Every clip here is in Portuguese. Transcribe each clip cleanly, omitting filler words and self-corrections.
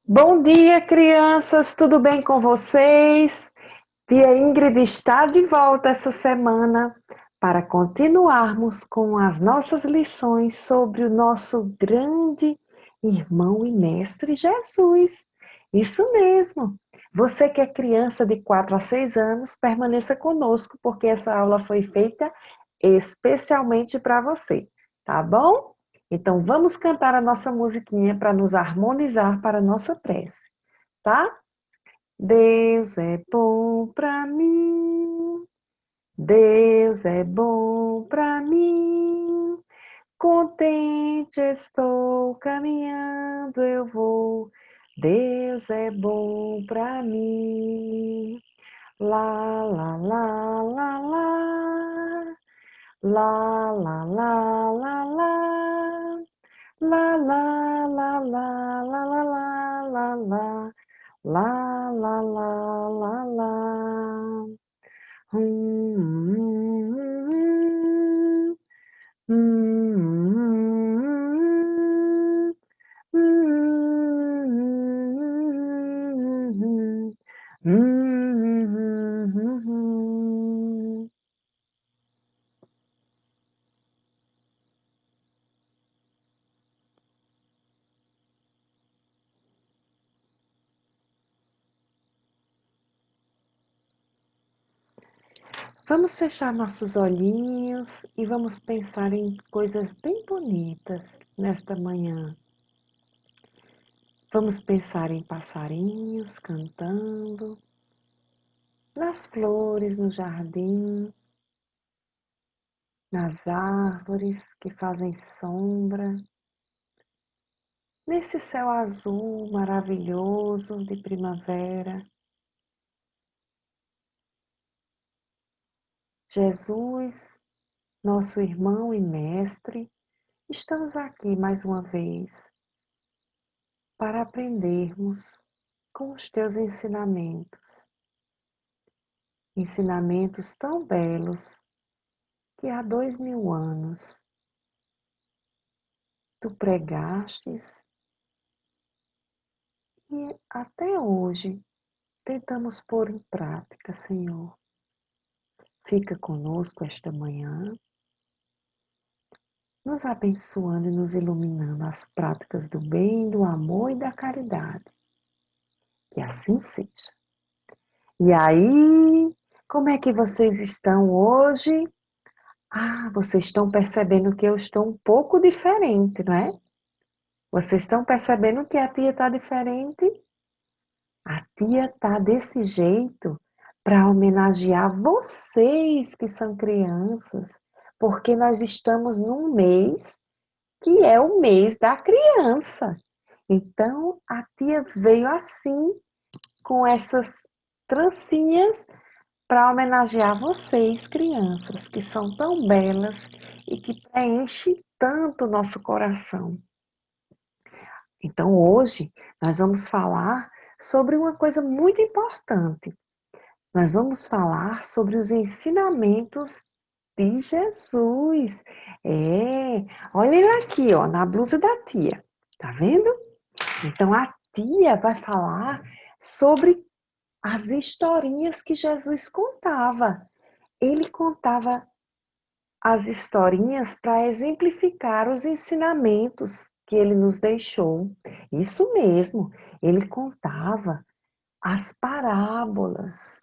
Bom dia, crianças, tudo bem com vocês? Tia Ingrid está de volta essa semana para continuarmos com as nossas lições sobre o nosso grande irmão e mestre Jesus. Isso mesmo. Você que é criança de 4 a 6 anos, permaneça conosco, porque essa aula foi feita especialmente para você, tá bom? Então vamos cantar a nossa musiquinha para nos harmonizar para a nossa prece, tá? Deus é bom para mim, Deus é bom para mim. Contente estou, caminhando eu vou. Deus é bom para mim. Lá, lá, lá, lá, lá. Lá, lá, lá, lá, lá. Lá, lá, lá, lá, lá, lá, lá, lá, lá. Lá, lá, lá, lá, lá. Hum, hum, hum, hum. Vamos fechar nossos olhinhos e vamos pensar em coisas bem bonitas nesta manhã. Vamos pensar em passarinhos cantando, nas flores no jardim, nas árvores que fazem sombra, nesse céu azul maravilhoso de primavera. Jesus, nosso irmão e mestre, estamos aqui mais uma vez para aprendermos com os teus ensinamentos. Ensinamentos tão belos que há 2000 anos tu pregastes e até hoje tentamos pôr em prática, Senhor. Fica conosco esta manhã, nos abençoando e nos iluminando as práticas do bem, do amor e da caridade. Que assim seja. E aí, como é que vocês estão hoje? Ah, vocês estão percebendo que eu estou um pouco diferente, não é? Vocês estão percebendo que a tia está diferente? A tia está desse jeito para homenagear vocês que são crianças, porque nós estamos num mês que é o mês da criança. Então, a tia veio assim, com essas trancinhas, para homenagear vocês, crianças, que são tão belas e que preenchem tanto o nosso coração. Então, hoje, nós vamos falar sobre uma coisa muito importante. Nós vamos falar sobre os ensinamentos de Jesus. É, olha ele aqui, ó, na blusa da tia. Tá vendo? Então, a tia vai falar sobre as historinhas que Jesus contava. Ele contava as historinhas para exemplificar os ensinamentos que ele nos deixou. Isso mesmo, ele contava as parábolas.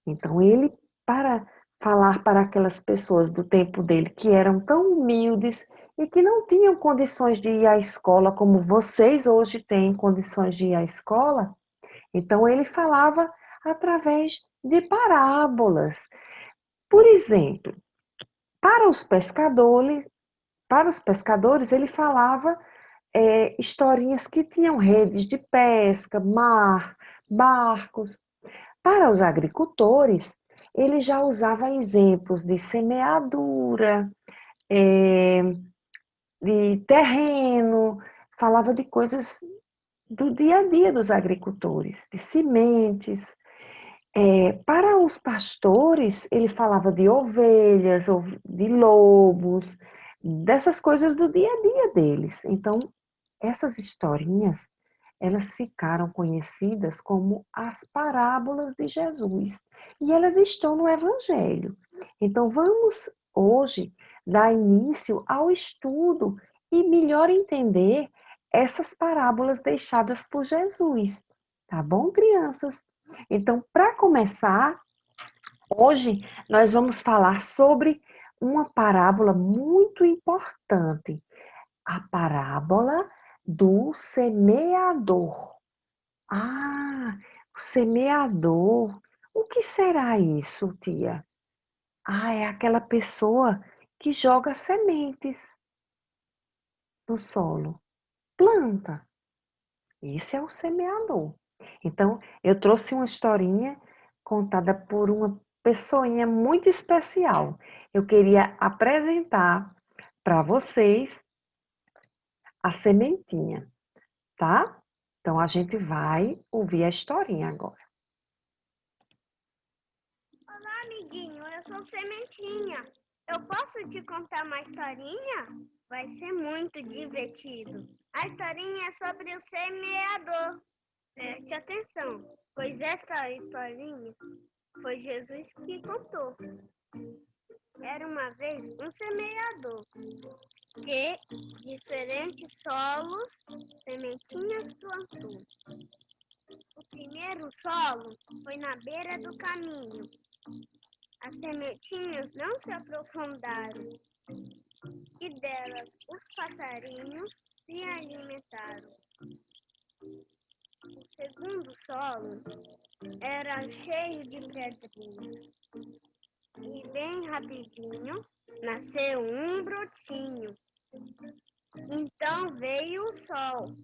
Então, ele, para falar para aquelas pessoas do tempo dele que eram tão humildes e que não tinham condições de ir à escola como vocês hoje têm condições de ir à escola, então ele falava através de parábolas. Por exemplo, para os pescadores, ele falava historinhas que tinham redes de pesca, mar, barcos. Para os agricultores, ele já usava exemplos de semeadura, de terreno, falava de coisas do dia a dia dos agricultores, de sementes. Para os pastores, ele falava de ovelhas, ou de lobos, dessas coisas do dia a dia deles. Então, essas historinhas elas ficaram conhecidas como as parábolas de Jesus. E elas estão no Evangelho. Então, vamos hoje dar início ao estudo e melhor entender essas parábolas deixadas por Jesus. Tá bom, crianças? Então, para começar, hoje nós vamos falar sobre uma parábola muito importante, a parábola do semeador. Ah, o semeador. O que será isso, tia? Ah, é aquela pessoa que joga sementes no solo. Planta. Esse é o semeador. Então, eu trouxe uma historinha contada por uma pessoinha muito especial. Eu queria apresentar para vocês a sementinha, tá? Então, a gente vai ouvir a historinha agora. Olá, amiguinho, eu sou Sementinha. Eu posso te contar uma historinha? Vai ser muito divertido. A historinha é sobre o semeador. Preste atenção, pois essa historinha foi Jesus que contou. Era uma vez um semeador que diferentes solos, sementinhas plantou. O primeiro solo foi na beira do caminho. As sementinhas não se aprofundaram e delas os passarinhos se alimentaram. O segundo solo era cheio de pedrinhas e bem rapidinho nasceu um brotinho. Então veio o sol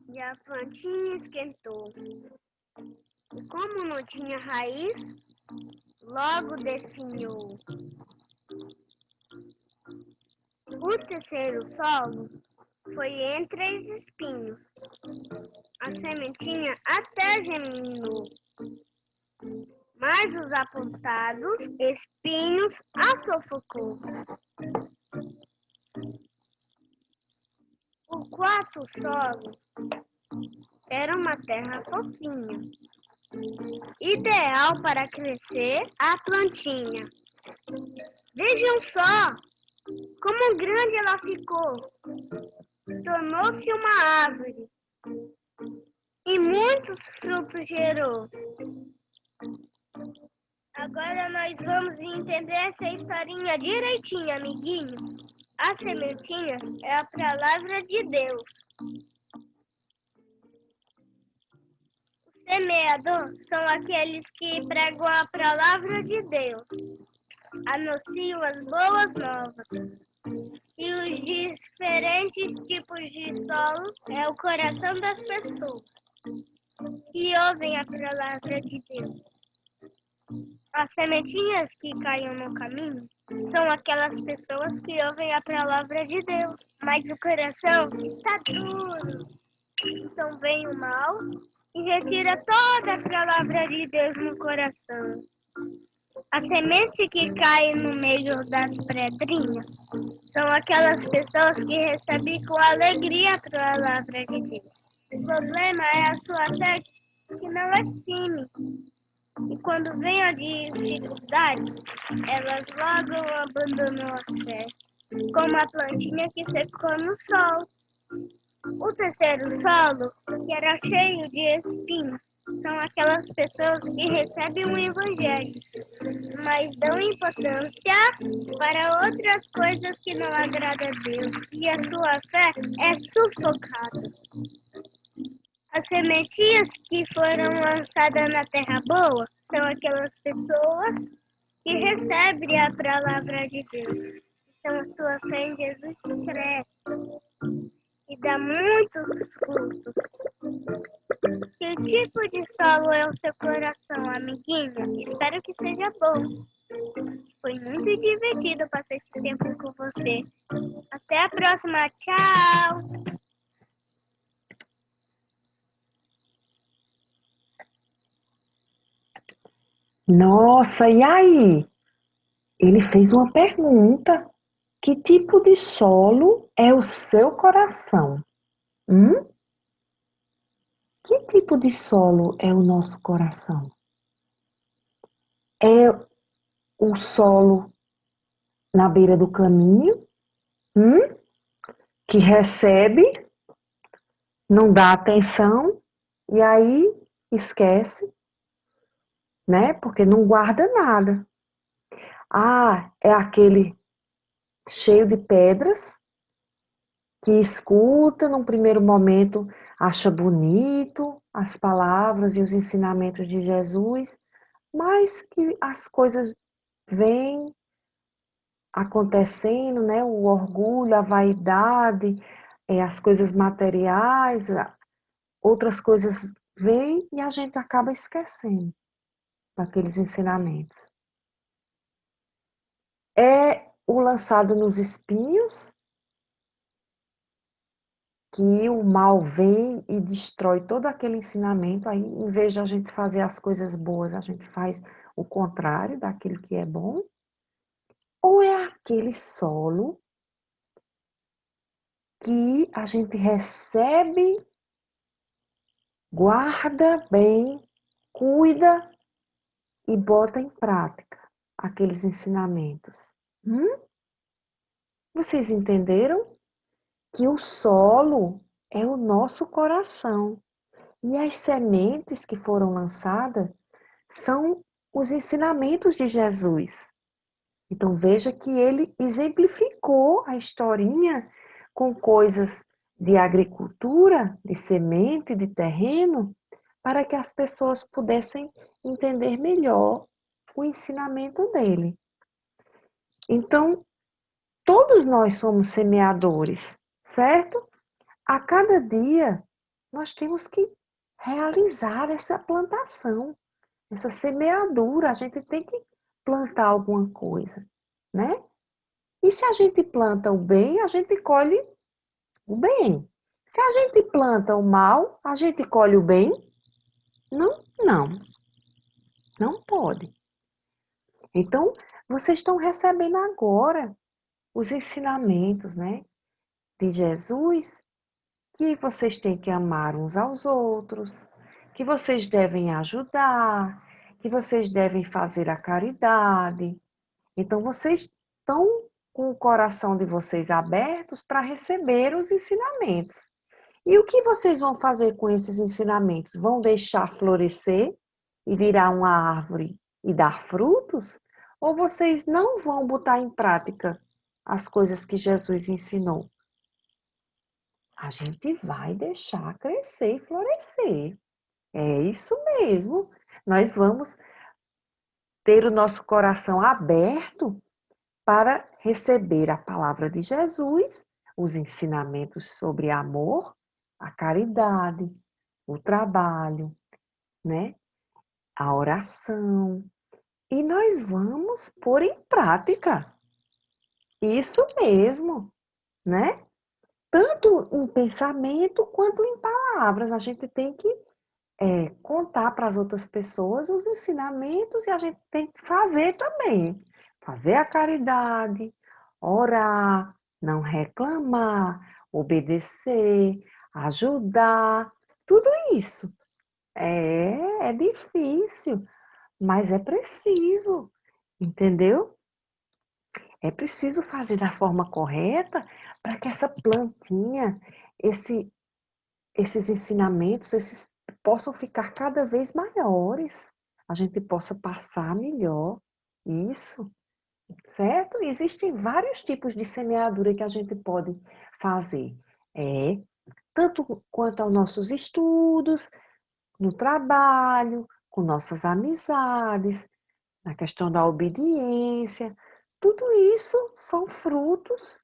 e a plantinha esquentou. E como não tinha raiz, logo definhou. O terceiro solo foi entre os espinhos. A sementinha até germinou, mas os apontados espinhos a sufocou. O quarto solo era uma terra fofinha, ideal para crescer a plantinha. Vejam só como grande ela ficou. Tornou-se uma árvore e muitos frutos gerou. Agora nós vamos entender essa historinha direitinho, amiguinhos. As sementinhas é a palavra de Deus. Os semeadores são aqueles que pregam a palavra de Deus, anunciam as boas novas. E os diferentes tipos de solo é o coração das pessoas que ouvem a palavra de Deus. As sementinhas que caem no caminho são aquelas pessoas que ouvem a palavra de Deus, mas o coração está duro. Então vem o mal e retira toda a palavra de Deus no coração. A semente que cai no meio das pedrinhas são aquelas pessoas que recebem com alegria a palavra de Deus. O problema é a sua fé que não é firme. E quando vem a dificuldade, elas logo abandonam a fé, como a plantinha que secou no sol. O terceiro solo, que era cheio de espinhos, são aquelas pessoas que recebem o evangelho, mas dão importância para outras coisas que não agradam a Deus, e a sua fé é sufocada. As sementinhas que foram lançadas na terra boa são aquelas pessoas que recebem a palavra de Deus. Então a sua fé em Jesus cresce e dá muitos frutos. Que tipo de solo é o seu coração, amiguinha? Espero que seja bom. Foi muito divertido passar esse tempo com você. Até a próxima. Tchau! Nossa, e aí? Ele fez uma pergunta. Que tipo de solo é o seu coração? Hum? Que tipo de solo é o nosso coração? É o solo na beira do caminho, que recebe, não dá atenção e aí esquece, né? Porque não guarda nada. Ah, é aquele cheio de pedras que escuta num primeiro momento, acha bonito as palavras e os ensinamentos de Jesus, mas que as coisas vêm acontecendo, né? O orgulho, a vaidade, as coisas materiais, outras coisas vêm e a gente acaba esquecendo daqueles ensinamentos. É o lançado nos espinhos, que o mal vem e destrói todo aquele ensinamento, aí em vez de a gente fazer as coisas boas, a gente faz o contrário daquilo que é bom, ou é aquele solo que a gente recebe, guarda bem, cuida e bota em prática aqueles ensinamentos. Vocês entenderam que o solo é o nosso coração e as sementes que foram lançadas são os ensinamentos de Jesus. Então veja que ele exemplificou a historinha com coisas de agricultura, de semente, de terreno, para que as pessoas pudessem entender melhor o ensinamento dele. Então, todos nós somos semeadores, certo? A cada dia nós temos que realizar essa plantação, essa semeadura. A gente tem que plantar alguma coisa, né? E se a gente planta o bem, a gente colhe o bem. Se a gente planta o mal, a gente colhe o bem? Não, não, não pode. Então, vocês estão recebendo agora os ensinamentos, né, de Jesus, que vocês têm que amar uns aos outros, que vocês devem ajudar, que vocês devem fazer a caridade. Então, vocês estão com o coração de vocês abertos para receber os ensinamentos. E o que vocês vão fazer com esses ensinamentos? Vão deixar florescer e virar uma árvore e dar frutos? Ou vocês não vão botar em prática as coisas que Jesus ensinou? A gente vai deixar crescer e florescer. É isso mesmo. Nós vamos ter o nosso coração aberto para receber a palavra de Jesus, os ensinamentos sobre amor, a caridade, o trabalho, né? A oração. E nós vamos pôr em prática. Isso mesmo, né? Tanto em pensamento quanto em palavras. A gente tem que contar para as outras pessoas os ensinamentos e a gente tem que fazer também. Fazer a caridade, orar, não reclamar, obedecer, ajudar, tudo isso. É difícil, mas é preciso, entendeu? É preciso fazer da forma correta para que essa plantinha, esse, esses ensinamentos, esses possam ficar cada vez maiores. A gente possa passar melhor. Isso, certo? Existem vários tipos de semeadura que a gente pode fazer. Tanto quanto aos nossos estudos, no trabalho, com nossas amizades, na questão da obediência. Tudo isso são frutos,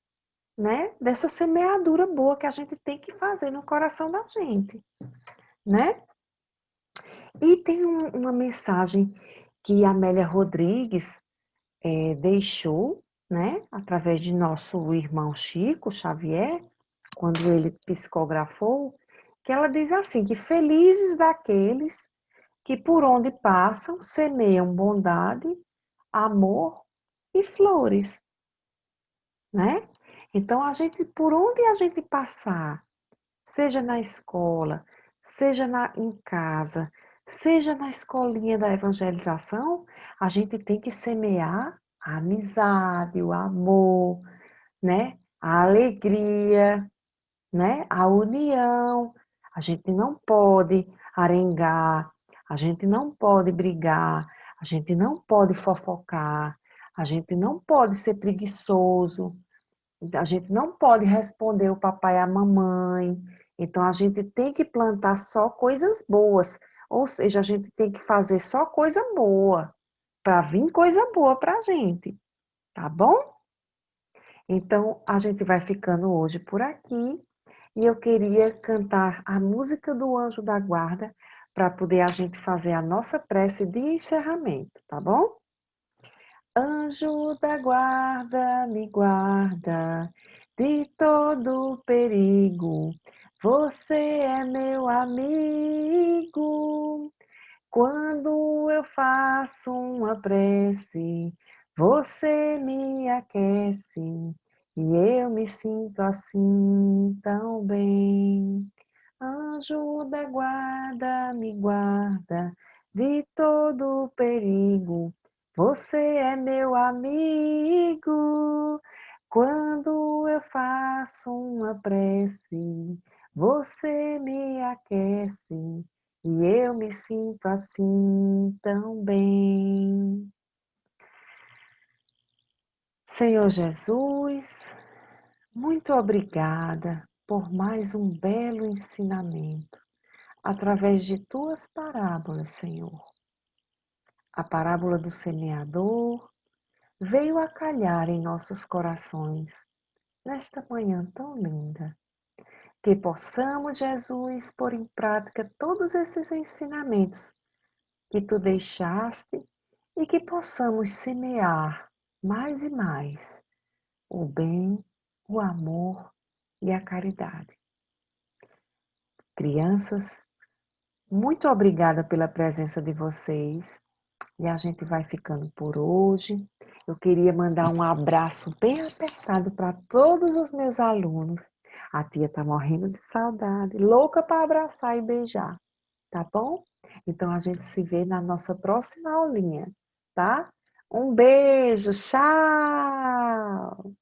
né, dessa semeadura boa que a gente tem que fazer no coração da gente, né? E tem uma mensagem que a Amélia Rodrigues deixou, né, através de nosso irmão Chico Xavier, quando ele psicografou, que ela diz assim, que felizes daqueles que por onde passam semeiam bondade, amor e flores, né? Então, por onde a gente passar, seja na escola, seja em casa, seja na escolinha da evangelização, a gente tem que semear a amizade, o amor, né? A alegria, né? A união. A gente não pode arengar, a gente não pode brigar, a gente não pode fofocar, a gente não pode ser preguiçoso, a gente não pode responder o papai e a mamãe. Então a gente tem que plantar só coisas boas, ou seja, a gente tem que fazer só coisa boa para vir coisa boa para a gente, tá bom? Então a gente vai ficando hoje por aqui. E eu queria cantar a música do Anjo da Guarda para poder a gente fazer a nossa prece de encerramento, tá bom? Anjo da guarda, me guarda de todo perigo. Você é meu amigo. Quando eu faço uma prece, você me aquece e eu me sinto assim tão bem. Anjo da guarda, me guarda de todo perigo. Você é meu amigo. Quando eu faço uma prece, você me aquece e eu me sinto assim tão bem. Senhor Jesus, muito obrigada por mais um belo ensinamento através de tuas parábolas, Senhor. A parábola do semeador veio a calhar em nossos corações nesta manhã tão linda. Que possamos, Jesus, pôr em prática todos esses ensinamentos que tu deixaste e que possamos semear mais e mais o bem, o amor e a caridade. Crianças, muito obrigada pela presença de vocês e a gente vai ficando por hoje. Eu queria mandar um abraço bem apertado para todos os meus alunos. A tia está morrendo de saudade, louca para abraçar e beijar, tá bom? Então a gente se vê na nossa próxima aulinha, tá? Um beijo, tchau!